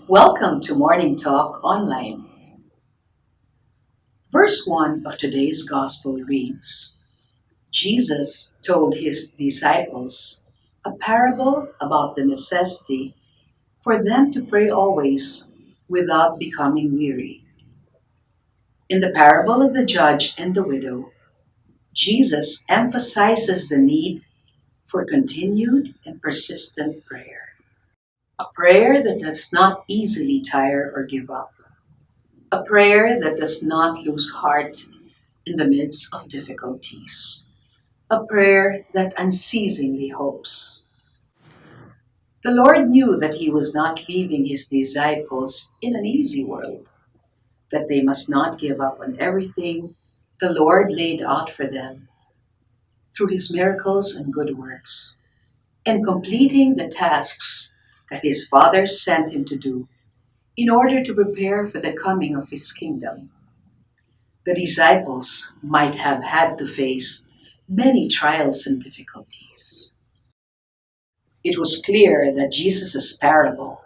Welcome to Morning Talk Online. Verse 1 of today's Gospel reads, Jesus told his disciples a parable about the necessity for them to pray always without becoming weary. In the parable of the judge and the widow, Jesus emphasizes the need for continued and persistent prayer. A prayer that does not easily tire or give up. A prayer that does not lose heart in the midst of difficulties. A prayer that unceasingly hopes. The Lord knew that He was not leaving His disciples in an easy world, that they must not give up on everything the Lord laid out for them through His miracles and good works, and completing the tasks that His Father sent Him to do in order to prepare for the coming of His kingdom. The disciples might have had to face many trials and difficulties. It was clear that Jesus' parable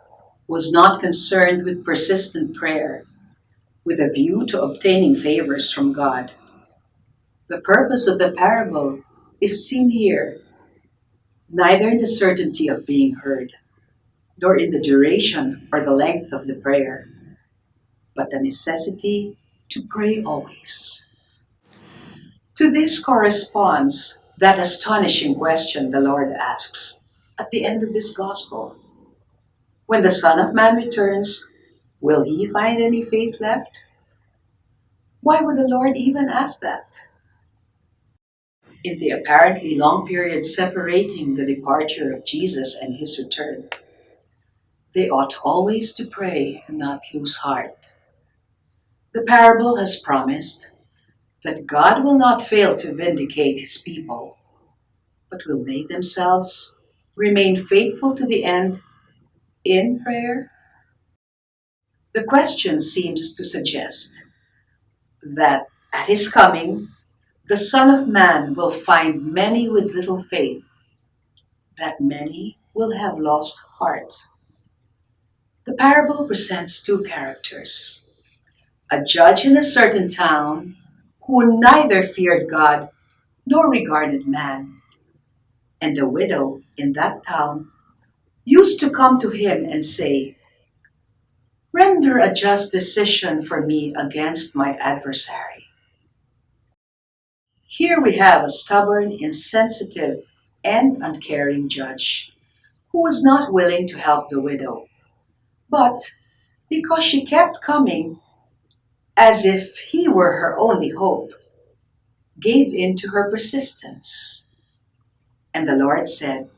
was not concerned with persistent prayer with a view to obtaining favors from God. The purpose of the parable is seen here, neither in the certainty of being heard, nor in the duration or the length of the prayer, but the necessity to pray always. To this corresponds that astonishing question the Lord asks at the end of this gospel. When the Son of Man returns, will he find any faith left? Why would the Lord even ask that? In the apparently long period separating the departure of Jesus and his return, they ought always to pray and not lose heart. The parable has promised that God will not fail to vindicate his people, but will they themselves remain faithful to the end in prayer? The question seems to suggest that at his coming, the Son of Man will find many with little faith, that many will have lost heart. The parable presents two characters: a judge in a certain town who neither feared God nor regarded man, and a widow in that town used to come to him and say, "Render a just decision for me against my adversary." Here we have a stubborn, insensitive, and uncaring judge who was not willing to help the widow, but because she kept coming as if he were her only hope, gave in to her persistence. And the Lord said,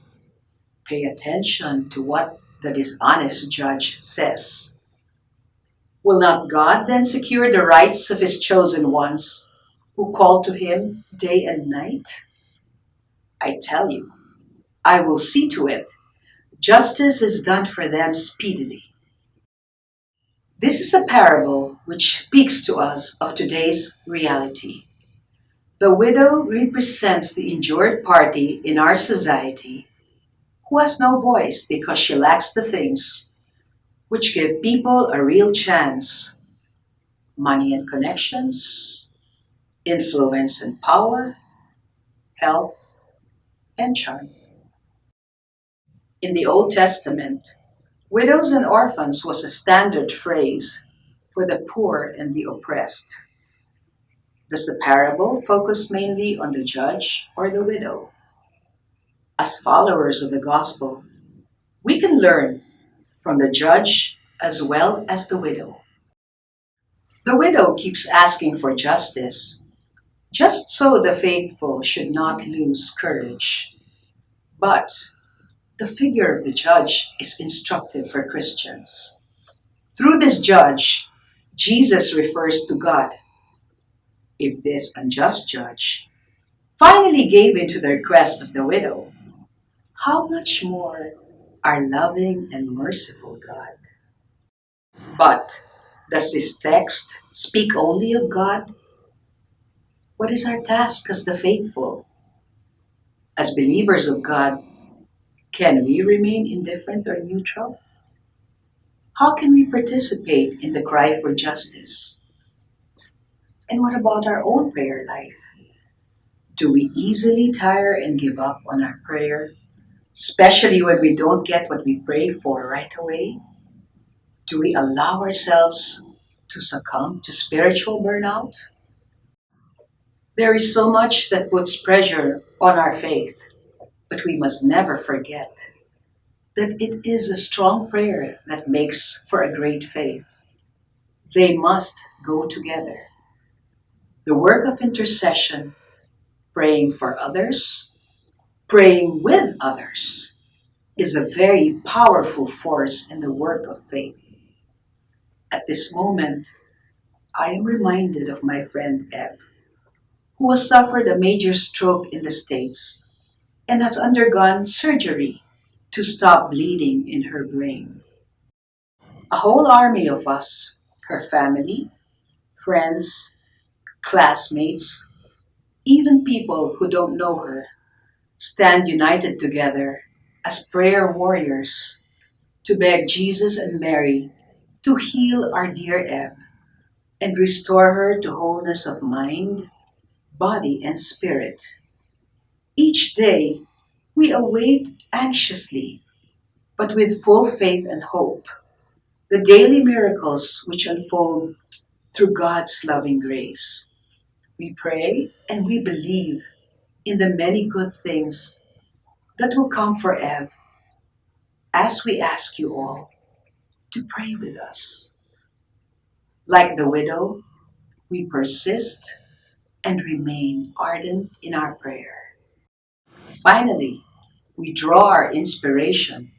"Pay attention to what the dishonest judge says. Will not God then secure the rights of his chosen ones who call to him day and night? I tell you, I will see to it. Justice is done for them speedily." This is a parable which speaks to us of today's reality. The widow represents the injured party in our society who has no voice because she lacks the things which give people a real chance: money and connections, influence and power, health and charm. In the Old Testament, widows and orphans was a standard phrase for the poor and the oppressed. Does the parable focus mainly on the judge or the widow? As followers of the gospel, we can learn from the judge as well as the widow. The widow keeps asking for justice, just so the faithful should not lose courage. But the figure of the judge is instructive for Christians. Through this judge, Jesus refers to God. If this unjust judge finally gave in to the request of the widow, how much more our loving and merciful God? But does this text speak only of God? What is our task as the faithful? As believers of God, can we remain indifferent or neutral? How can we participate in the cry for justice? And what about our own prayer life? Do we easily tire and give up on our prayer, especially when we don't get what we pray for right away? Do we allow ourselves to succumb to spiritual burnout? There is so much that puts pressure on our faith, but we must never forget that it is a strong prayer that makes for a great faith. They must go together. The work of intercession, praying for others, praying with others, is a very powerful force in the work of faith. At this moment, I am reminded of my friend Eb, who has suffered a major stroke in the States and has undergone surgery to stop bleeding in her brain. A whole army of us, her family, friends, classmates, even people who don't know her, stand united together as prayer warriors to beg Jesus and Mary to heal our dear Eb and restore her to wholeness of mind, body, and spirit. Each day, we await anxiously, but with full faith and hope, the daily miracles which unfold through God's loving grace. We pray and we believe in the many good things that will come for Eve as we ask you all to pray with us. Like the widow, we persist and remain ardent in our prayer. Finally, we draw our inspiration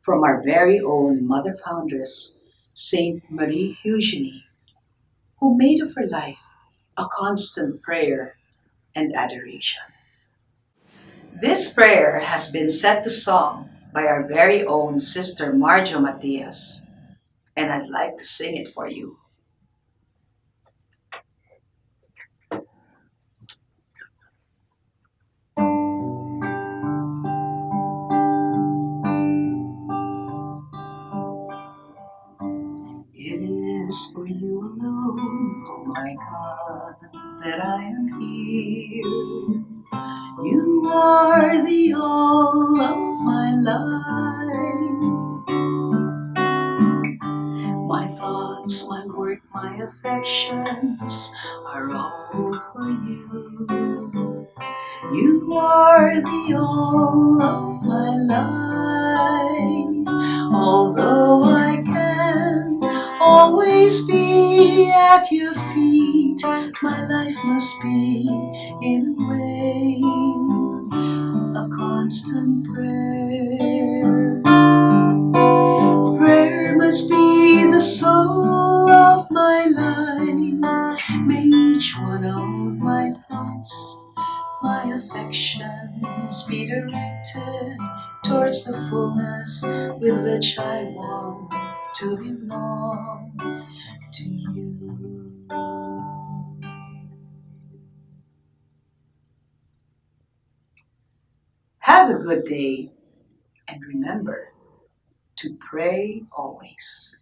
from our very own Mother Foundress, Saint Marie Eugenie, who made of her life a constant prayer and adoration. This prayer has been set to song by our very own Sister Marjo Matias, and I'd like to sing it for you. It is for you alone, oh my God, that I am here. You are the all of my life. My thoughts, my work, my affections are all for you. You are the all of my life. Although I can always be at your feet, my life must be in a way a constant prayer. Prayer must be the soul of my life. May each one of my thoughts, my affections be directed towards the fullness with which I want to belong to you. Have a good day and remember to pray always.